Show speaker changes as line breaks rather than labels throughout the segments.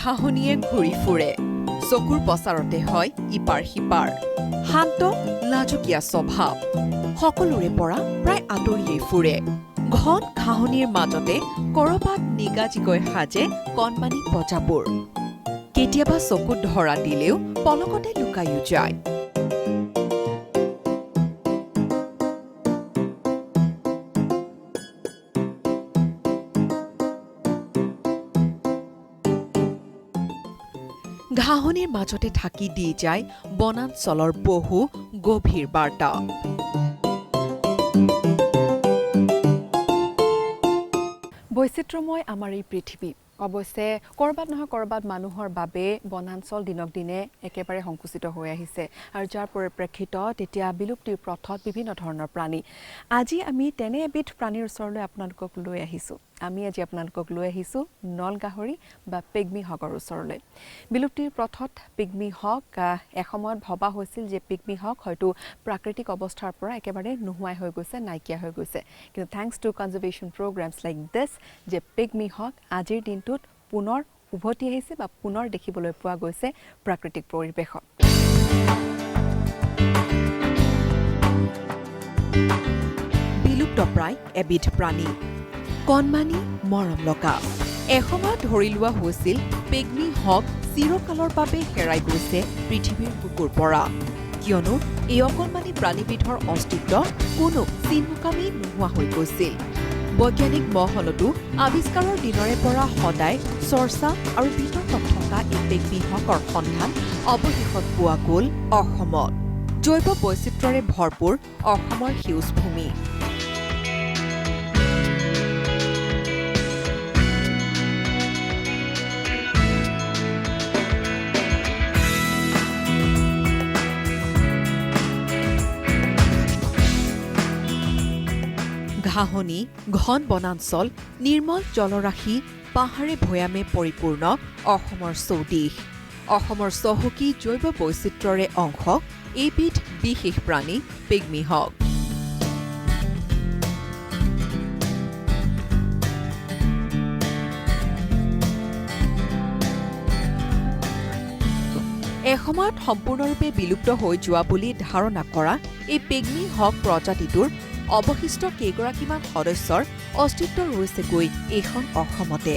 ঘাঁহনিয়ে ঘূৰি ফুৰে চকুৰ পচাৰতে হয় ইপাৰ সিপাৰ শান্ত লাজুকীয়া স্বভাৱ সকলোৰে পৰা প্ৰায় আঁতৰিয়েই ফুৰে ঘন ঘাঁহনিৰ মাজতে কৰবাত নিগাজিকৈ সাজে কণমানি প্ৰজাবোৰ কেতিয়াবা চকুত ধৰা দিলেও পলকতে লুকাইও যায় ঘাঁহনিৰ মাজতে থাকি দি যায় বনাঞ্চলৰ বহু গভীৰ বাৰ্তা
বৈচিত্ৰ্যময় আমাৰ এই পৃথিৱী অৱশ্যে কৰবাত নহয় কৰবাত মানুহৰ বাবে বনাঞ্চল দিনক দিনে একেবাৰে সংকুচিত হৈ আহিছে আৰু যাৰ পৰিপ্ৰেক্ষিতত এতিয়া বিলুপ্তিৰ পথত বিভিন্ন ধৰণৰ প্ৰাণী আজি আমি তেনে এবিধ প্ৰাণীৰ ওচৰলৈ আপোনালোকক লৈ আহিছোঁ আমি আজি আপোনালোকক লৈ আহিছোঁ নলগাহৰি বা পিগমি হকৰ ওচৰলৈ বিলুপ্তিৰ পথত পিগমি হক এসময়ত ভবা হৈছিল যে পিগমি হক হয়তো প্ৰাকৃতিক অৱস্থাৰ পৰা একেবাৰে নোহোৱাই হৈ গৈছে নাইকিয়া হৈ গৈছে কিন্তু thanks to conservation programmes like this যে পিগমি হক আজিৰ দিনটোত পুনৰ উভতি আহিছে বা পুনৰ দেখিবলৈ পোৱা গৈছে প্ৰাকৃতিক পৰিৱেশত
বিলুপ্তপ্ৰায় এবিধ প্ৰাণী কণমানি মৰম লগা এসময়ত ধৰি লোৱা হৈছিল পিগমি হক চিৰকালৰ বাবে হেৰাই গৈছে পৃথিৱীৰ বুকুৰ পৰা কিয়নো এই অকণমানি প্ৰাণীবিধৰ অস্তিত্ব কোনো চিনমুকামি নোহোৱা হৈ গৈছিল বৈজ্ঞানিক মহলতো আৱিষ্কাৰৰ দিনৰে পৰা সদায় চৰ্চা আৰু বিতৰ্কত থকা এই পিগমি হকৰ সন্ধান অৱশেষত পোৱা গ'ল অসমত জৈৱ বৈচিত্ৰ্যৰে ভৰপূৰ অসমৰ সেউজ ভূমি ঘাঁহনি ঘন বনাঞ্চল নিৰ্মল জলৰাশি পাহাৰে ভৈয়ামে পৰিপূৰ্ণ অসমৰ চৌদিশ অসমৰ চহকী জৈৱ বৈচিত্ৰ্যৰে অংশ এইবিধ বিশেষ প্ৰাণী পিগমি হক এসময়ত সম্পূৰ্ণৰূপে বিলুপ্ত হৈ যোৱা বুলি ধাৰণা কৰা এই পিগমি হক প্ৰজাতিটোৰ অৱশিষ্ট কেইগৰাকীমান সদস্যৰ অস্তিত্ব ৰৈছেগৈ এইখন অসমতে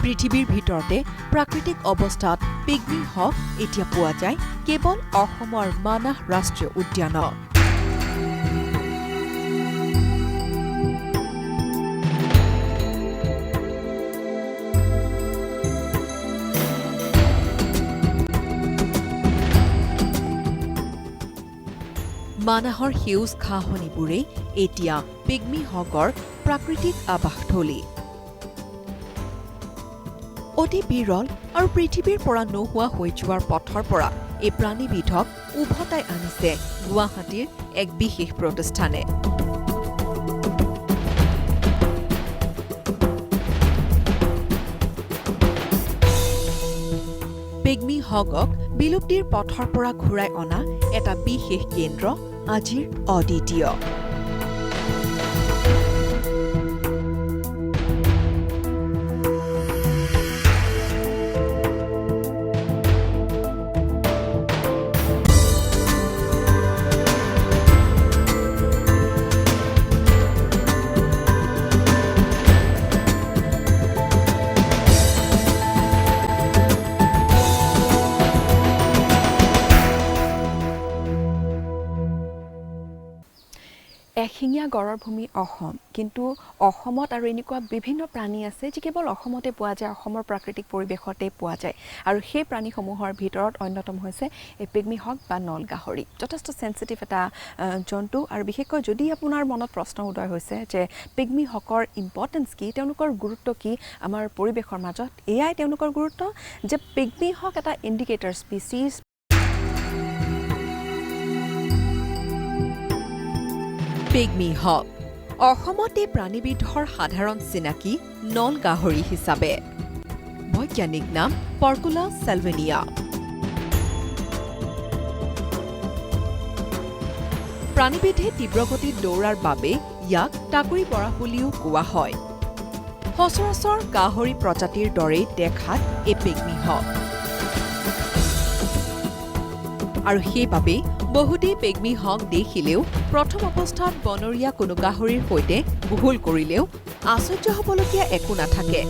পৃথিৱীৰ ভিতৰতে প্ৰাকৃতিক অৱস্থাত পিগমি হক এতিয়া পোৱা যায় কেৱল অসমৰ মানাহ ৰাষ্ট্ৰীয় উদ্যানত মানাহৰ সেউজ ঘাঁহনিবোৰেই এতিয়া পিগমি হকৰ প্ৰাকৃতিক আৱাসস্থলী অতি বিৰল আৰু পৃথিৱীৰ পৰা নোহোৱা হৈ যোৱাৰ পথৰ পৰা এই প্ৰাণীবিধক উভতাই আনিছে গুৱাহাটীৰ এক বিশেষ প্ৰতিষ্ঠানে পিগমি হকক বিলুপ্তিৰ পথৰ পৰা ঘূৰাই অনা এটা বিশেষ কেন্দ্ৰ আজিৰ অদ্বিতীয়
এশিঙীয়া গড়ৰ ভূমি অসম কিন্তু অসমত আৰু এনেকুৱা বিভিন্ন প্ৰাণী আছে যি কেৱল অসমতে পোৱা যায় অসমৰ প্ৰাকৃতিক পৰিৱেশতে পোৱা যায় আৰু সেই প্ৰাণীসমূহৰ ভিতৰত অন্যতম হৈছে এই পিগমি হক বা নলগাহৰি যথেষ্ট সেন্সিটিভ এটা জন্তু আৰু বিশেষকৈ যদি আপোনাৰ মনত প্ৰশ্ন উদয় হৈছে যে পিগমি হকৰ ইম্পৰ্টেন্স কি তেওঁলোকৰ গুৰুত্ব কি আমাৰ পৰিৱেশৰ মাজত এয়াই তেওঁলোকৰ গুৰুত্ব যে পিগমি হক এটা ইণ্ডিকেটৰ স্পিচিজ
পিগমি হক অসমত এই প্ৰাণীবিধৰ সাধাৰণ চিনাকি নলগাহৰি হিচাপে বৈজ্ঞানিক নাম পৰ্কুলা চেলভেনিয়া প্ৰাণীবিধে তীব্ৰগতিত দৌৰাৰ বাবে ইয়াক টাকুৰি বৰাহ বুলিও কোৱা হয় সচৰাচৰ গাহৰি প্ৰজাতিৰ দৰেই দেখাত এই পেগমি হক আৰু সেইবাবে বহুতেই পেগমি হক দেখিলেও প্ৰথম অৱস্থাত বনৰীয়া কোনো গাহৰিৰ সৈতে ভুল কৰিলেও আশ্চৰ্য হ'বলগীয়া একো নাথাকে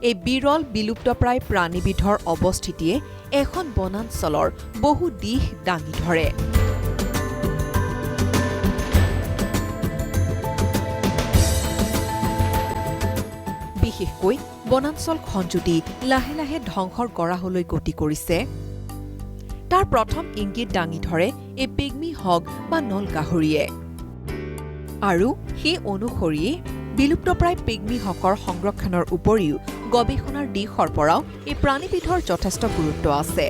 এই বিৰল বিলুপ্তপ্ৰায় প্ৰাণীবিধৰ অৱস্থিতিয়ে এখন বনাঞ্চলৰ বহু দিশ দাঙি ধৰে বিশেষকৈ বনাঞ্চলখন যদি লাহে লাহে ধ্বংসৰ গৰাহলৈ গতি কৰিছে তাৰ প্ৰথম ইংগিত দাঙি ধৰে এই পেগমি হক বা নল গাহৰিয়ে আৰু সেই অনুসৰিয়ে বিলুপ্তপ্ৰায় পেগমি হকৰ সংৰক্ষণৰ উপৰিও গৱেষণাৰ দিশৰ পৰাও এই প্ৰাণীবিধৰ যথেষ্ট গুৰুত্ব আছে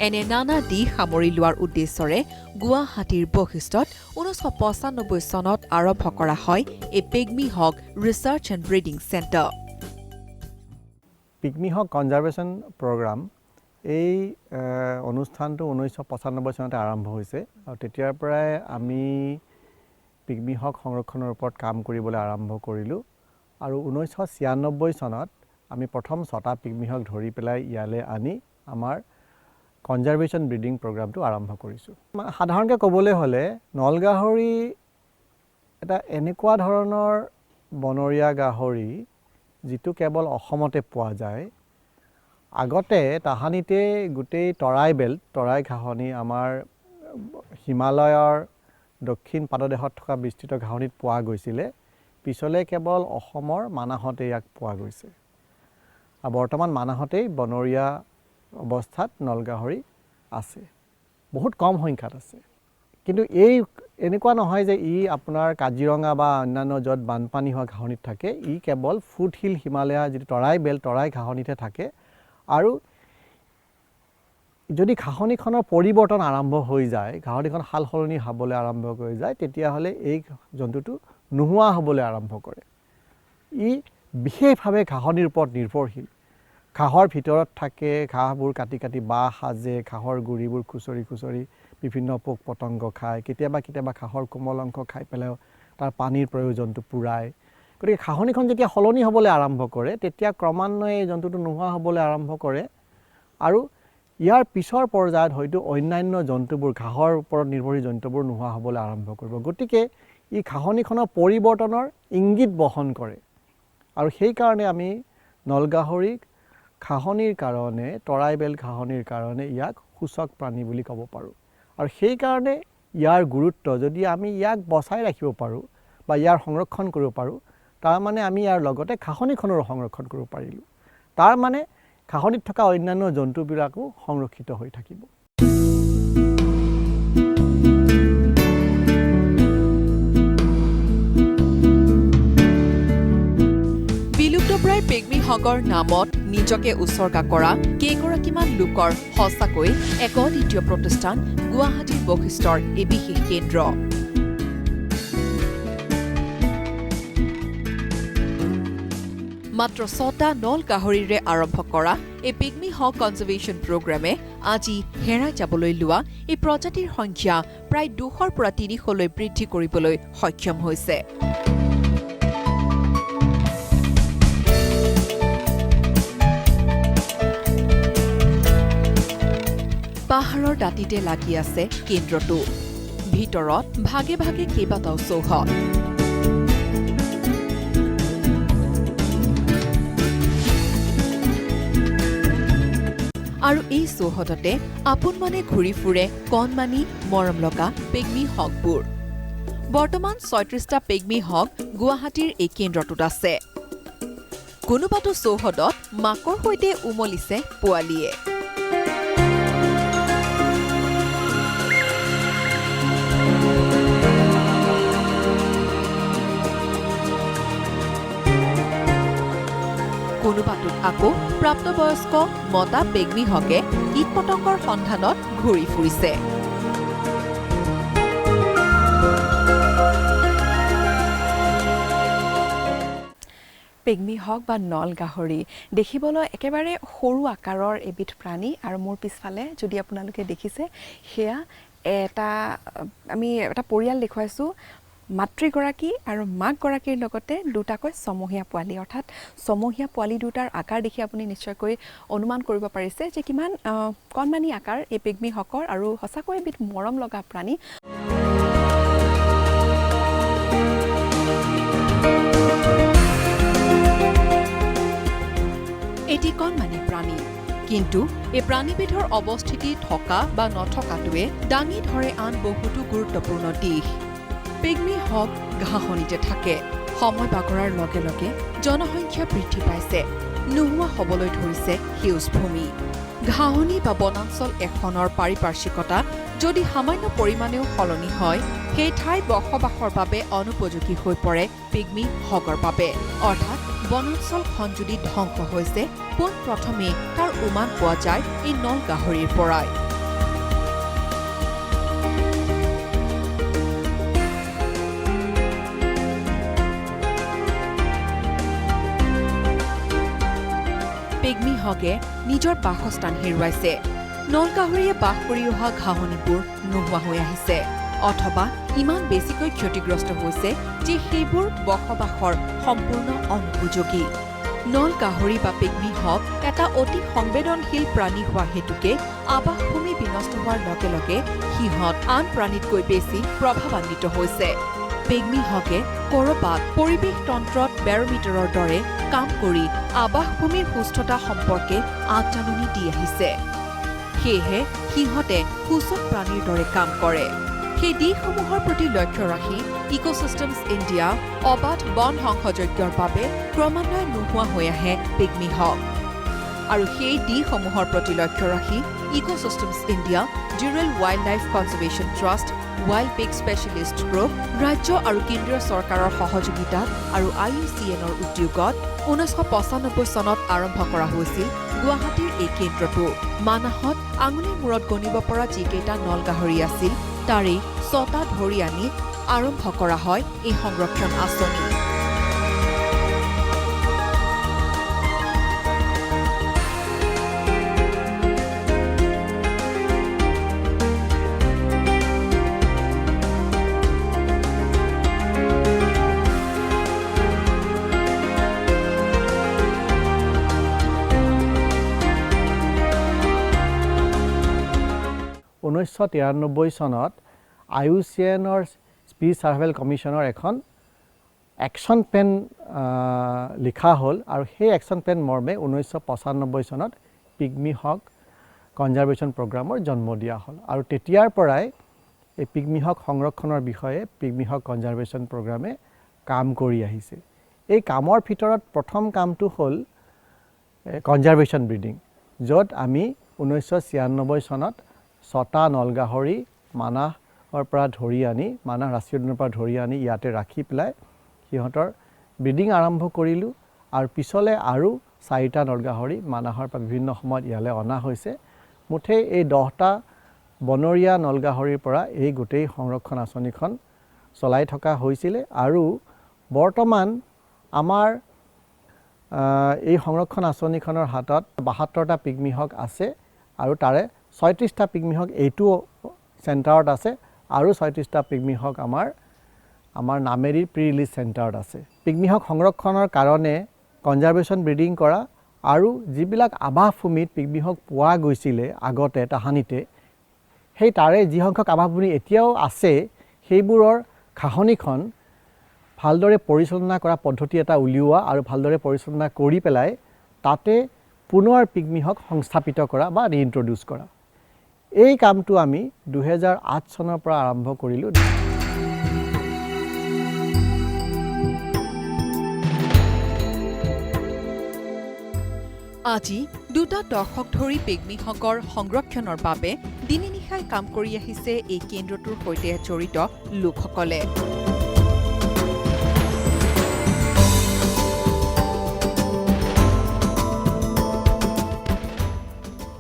এনে নানা দিশ সামৰি লোৱাৰ উদ্দেশ্যৰে গুৱাহাটীৰ বশিষ্ঠত 1995 চনত আৰম্ভ কৰা হয় এই pygmy hog research and breeding centre
pygmy hog conservation programme এই অনুষ্ঠানটো 1995 চনতে আৰম্ভ হৈছে আৰু তেতিয়াৰ পৰাই আমি পিগমি হক সংৰক্ষণৰ ওপৰত কাম কৰিবলৈ আৰম্ভ কৰিলোঁ আৰু 1996 চনত আমি প্ৰথম 6টা পিগমি হক ধৰি পেলাই ইয়ালৈ আনি আমাৰ কনজাৰ্ভেশ্যন ব্ৰিডিং প্ৰগ্ৰামটো আৰম্ভ কৰিছোঁ সাধাৰণকৈ ক'বলৈ হ'লে নলগাহৰি এটা এনেকুৱা ধৰণৰ বনৰীয়া গাহৰি যিটো কেৱল অসমতে পোৱা যায় আগতে তাহানিতে গোটেই তৰাই ঘাঁহনি আমাৰ হিমালয়ৰ দক্ষিণ পাদদেশত থকা বিস্তৃত ঘাঁহনিত পোৱা গৈছিলে পিছলৈ কেৱল অসমৰ মানাহতে ইয়াক পোৱা গৈছে আৰু বৰ্তমান মানাহতেই বনৰীয়া অৱস্থাত নলগাহৰি আছে বহুত কম সংখ্যাত আছে কিন্তু এই এনেকুৱা নহয় যে ই আপোনাৰ কাজিৰঙা বা অন্যান্য য'ত বানপানী হোৱা ঘাঁহনিত থাকে ই কেৱল ফুটহিল হিমালয়া যিটো তৰাই ঘাঁহনিতে থাকে আৰু যদি ঘাঁহনিখনৰ পৰিৱৰ্তন আৰম্ভ হৈ যায় ঘাঁহনিখন সাল সলনি হ'বলৈ আৰম্ভ কৰি যায় তেতিয়াহ'লে এই জন্তুটো নোহোৱা হ'বলৈ আৰম্ভ কৰে ই বিশেষভাৱে ঘাঁহনিৰ ওপৰত নিৰ্ভৰশীল ঘাঁহৰ ভিতৰত থাকে ঘাঁহবোৰ কাটি কাটি বাঁহ সাজে ঘাঁহৰ গুৰিবোৰ খুচৰি বিভিন্ন পোক পতংগ খায় কেতিয়াবা ঘাঁহৰ কোমল অংশ খাই পেলাই তাৰ পানীৰ প্ৰয়োজনটো পূৰায় গতিকে ঘাঁহনিখন যেতিয়া সলনি হ'বলৈ আৰম্ভ কৰে তেতিয়া ক্ৰমান্বয়ে এই জন্তুটো নোহোৱা হ'বলৈ আৰম্ভ কৰে আৰু ইয়াৰ পিছৰ পৰ্যায়ত হয়তো অন্যান্য জন্তুবোৰ ঘাঁহৰ ওপৰত নিৰ্ভৰশীল জন্তুবোৰ নোহোৱা হ'বলৈ আৰম্ভ কৰিব গতিকে ই ঘাঁহনিখনৰ পৰিৱৰ্তনৰ ইংগিত বহন কৰে আৰু সেইকাৰণে আমি নলগাহৰিক ঘাঁহনিৰ কাৰণে ঘাঁহনিৰ কাৰণে ইয়াক সূচক প্ৰাণী বুলি ক'ব পাৰোঁ আৰু সেইকাৰণে ইয়াৰ গুৰুত্ব যদি আমি ইয়াক বচাই ৰাখিব পাৰোঁ বা ইয়াৰ সংৰক্ষণ কৰিব পাৰোঁ তাৰমানে আমি ইয়াৰ লগতে ঘাঁহনিখনৰো সংৰক্ষণ কৰিব পাৰিলোঁ তাৰমানে ঘাঁহনিত থকা অন্যান্য জন্তুবিলাকো সংৰক্ষিত হৈ থাকিব
বিলুপ্তপ্ৰায় পেগমি হকৰ নামত নিজকে উৎসৰ্গা কৰা কেইগৰাকীমান লোকৰ সঁচাকৈ এক অদ্বিতীয় প্ৰতিষ্ঠান গুৱাহাটীৰ বশিষ্ঠৰ এই বিশেষ কেন্দ্ৰ মাত্ৰ 6টা নল গাহৰিৰে আৰম্ভ কৰা এই পিগমি হক কনজাৰ্ভেশ্যন প্ৰগ্ৰামে আজি হেৰাই যাবলৈ লোৱা এই প্ৰজাতিৰ সংখ্যা প্ৰায় 200ৰ পৰা 300লৈ বৃদ্ধি কৰিবলৈ সক্ষম হৈছে পাহাৰৰ দাঁতিতে লাগি আছে কেন্দ্ৰটো ভিতৰত ভাগে ভাগে কেইবাটাও চৌহদ আৰু এই চৌহদতে আপোনমনে ঘূৰি ফুৰে কণমানি মৰম লগা পেগমি হকবোৰ বৰ্তমান ৩৬টা পেগমি হক গুৱাহাটীৰ এই কেন্দ্ৰটোত আছে কোনোবাটো চৌহদত মাকৰ সৈতে উমলিছে পোৱালীয়ে কোনোবাটোত আকৌ প্ৰাপ্তবয়স্ক মতা পেগমি হকে কীট পতংগৰ সন্ধানত ঘূৰি ফুৰিছে।
পেগমি হক বা নল গাহৰি দেখিবলৈ একেবাৰে সৰু আকাৰৰ এবিধ প্ৰাণী আৰু মোৰ পিছফালে যদি আপোনালোকে দেখিছে সেয়া আমি এটা পৰিয়াল দেখুৱাইছোঁ মাতৃগৰাকী আৰু মাকগৰাকীৰ লগতে দুটাকৈ ছমহীয়া পোৱালি অৰ্থাৎ ছমহীয়া পোৱালি দুটাৰ আকাৰ দেখি আপুনি নিশ্চয়কৈ অনুমান কৰিব পাৰিছে যে কিমান কণমানি আকাৰ এই পেগমি হকৰ আৰু সঁচাকৈ এবিধ মৰম লগা প্ৰাণী।
এটি কণমানি প্ৰাণী, কিন্তু এই প্ৰাণীবিধৰ অৱস্থিতি থকা বা নথকাটোৱে দাঙি ধৰে আন বহুতো গুৰুত্বপূৰ্ণ দিশ। পেগমি হক ঘাঁহনিতে থাকে। সময় বাগৰাৰ লগে লগে জনসংখ্যা বৃদ্ধি পাইছে, নোহোৱা হ'বলৈ ধৰিছে সেউজ ভূমি। ঘাঁহনি বা বনাঞ্চল এখনৰ পাৰিপাৰ্শ্বিকতা যদি সামান্য পৰিমাণেও সলনি হয়, সেই ঠাই বসবাসৰ বাবে অনুপযোগী হৈ পৰে পেগমি হকৰ বাবে। অৰ্থাৎ বনাঞ্চলখন যদি ধ্বংস হৈছে, পোনপ্ৰথমে তাৰ উমান পোৱা যায় এই নল গাহৰিৰ পৰাই। পেগমি হকে নিজৰ বাসস্থান হেৰুৱাইছে। নল গাহৰিয়ে বাস কৰি অহা ঘাঁহনিবোৰ নোহোৱা হৈ আহিছে, অথবা ইমান বেছিকৈ ক্ষতিগ্ৰস্ত হৈছে যে সেইবোৰ বসবাসৰ সম্পূৰ্ণ অনুপযোগী। নল গাহৰি বা পেগমি হক এটা অতি সংবেদনশীল প্ৰাণী হোৱা হেতুকে আৱাসভূমি বিনষ্ট হোৱাৰ লগে লগে সিহঁত আন প্ৰাণীতকৈ বেছি প্ৰভাৱান্বিত হৈছে। পেগমি হকে ক'ৰবাত পৰিৱেশ তন্ত্ৰত বেৰমিটাৰৰ দৰে কাম কৰি আৱাসভূমিৰ সুস্থতা সম্পৰ্কে আগজাননী দি আহিছে। সেয়েহে সিহঁতে সূচক প্ৰাণীৰ দৰে কাম কৰে। সেই দিশসমূহৰ প্ৰতি লক্ষ্য ৰাখি ইক'চিষ্টেমছ ইণ্ডিয়া অবাধ বন ধ্বংসযজ্ঞৰ বাবে ক্ৰমান্বয়ে নোহোৱা হৈ আহে পেগমি হক। আৰু সেই দিশসমূহৰ প্ৰতি লক্ষ্য ৰাখি ecosystems India, Durrell wildlife conservation trust, wild pig specialist group, ৰাজ্য আৰু কেন্দ্ৰীয় চৰকাৰৰ সহযোগিতাত আৰু IUCNৰ উদ্যোগত 1995 চনত আৰম্ভ কৰা হৈছিল গুৱাহাটীৰ এই কেন্দ্ৰটো। মানাহত আঙুলিৰ মূৰত গণিব পৰা যিকেইটা নল গাহৰি আছিল, তাৰেই 6টা ধৰি আনি আৰম্ভ কৰা হয় এই সংৰক্ষণ আঁচনি।
চনত IUCNৰ স্পীচ ছাৰ্ভাইভেল কমিশ্যনৰ এখন একশ্যন প্লেন লিখা হ'ল আৰু সেই একশ্যন প্লেন মৰ্মে 1995 চনত পিগমি হক কনজাৰ্ভেশ্যন প্ৰগ্ৰামৰ জন্ম দিয়া হ'ল। আৰু তেতিয়াৰ পৰাই এই পিগমি হক সংৰক্ষণৰ বিষয়ে পিগমি হক কনজাৰ্ভেশ্যন প্ৰগ্ৰামে কাম কৰি আহিছে। এই কামৰ ভিতৰত প্ৰথম কামটো হ'ল কনজাৰ্ভেশ্যন ব্ৰিডিং, য'ত আমি 1996 চনত 6টা নল গাহৰি মানাহৰ পৰা ধৰি আনি, মানাহ ৰাষ্ট্ৰীয় উদ্যানৰ পৰা ধৰি আনি ইয়াতে ৰাখি পেলাই সিহঁতৰ ব্ৰিডিং আৰম্ভ কৰিলোঁ। আৰু পিছলৈ আৰু 4টা নল গাহৰি মানাহৰ পৰা বিভিন্ন সময়ত ইয়ালৈ অনা হৈছে। মুঠেই এই 10টা বনৰীয়া নল গাহৰিৰ পৰা এই গোটেই সংৰক্ষণ আঁচনিখন চলাই থকা হৈছিলে। আৰু বৰ্তমান আমাৰ এই সংৰক্ষণ আঁচনিখনৰ হাতত 72টা পিগমি হক আছে আৰু তাৰে 36টা পিগমি হক এইটো চেণ্টাৰত আছে আৰু 36টা পিগমি হক আমাৰ নামেৰি প্ৰি ৰিলিজ চেণ্টাৰত আছে। পিগমি হক সংৰক্ষণৰ কাৰণে কনজাৰ্ভেশ্যন ব্ৰিডিং কৰা আৰু যিবিলাক আৱাসভূমিত পিগমি হক পোৱা গৈছিলে আগতে তাহানিতে, সেই তাৰে যি সংখ্যক আৱাসভূমি এতিয়াও আছে সেইবোৰৰ ঘাঁহনিখন ভালদৰে পৰিচালনা কৰা পদ্ধতি এটা উলিওৱা আৰু ভালদৰে পৰিচালনা কৰি পেলাই তাতে পুনৰ পিগমি হক সংস্থাপিত কৰা বা ৰিইনট্ৰডিউচ কৰা। এই কামটো আমি 2008 চনৰ পৰা আৰম্ভ কৰিলোঁ।
আজি 2টা দশক ধৰি পেগমি হকৰ সংৰক্ষণৰ বাবে দিনে নিশাই কাম কৰি আহিছে এই কেন্দ্ৰটোৰ সৈতে জড়িত লোকসকলে।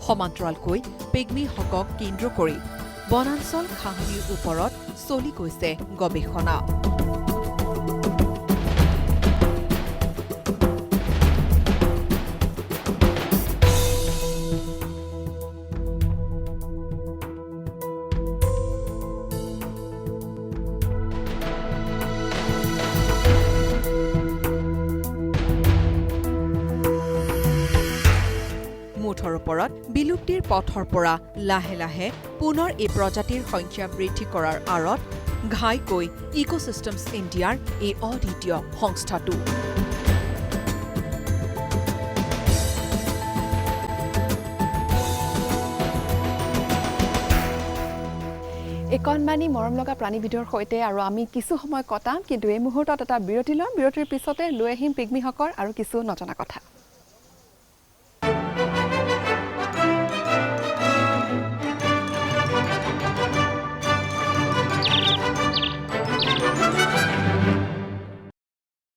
সমান্তৰালকৈ পেগমিহকক কেন্দ্ৰ কৰি বনাঞ্চল ঘাঁহনিৰ ওপৰত চলি গৈছে গৱেষণা। মুঠৰ ওপৰত বিলুপ্তিৰ পথৰ পৰা লাহে লাহে পুনৰ এই প্ৰজাতিৰ সংখ্যা বৃদ্ধি কৰাৰ আঁৰত ঘাইকৈ ইক'চিষ্টেমছ ইণ্ডিয়াৰ এই অদ্বিতীয় সংস্থাটো।
এই কণমানি মৰম লগা প্ৰাণীবিধৰ সৈতে আৰু আমি কিছু সময় কটাম, কিন্তু এই মুহূৰ্তত এটা বিৰতি ল'ম। বিৰতিৰ পিছতে লৈ আহিম পিগমিহকৰ আৰু কিছু নজনা কথা।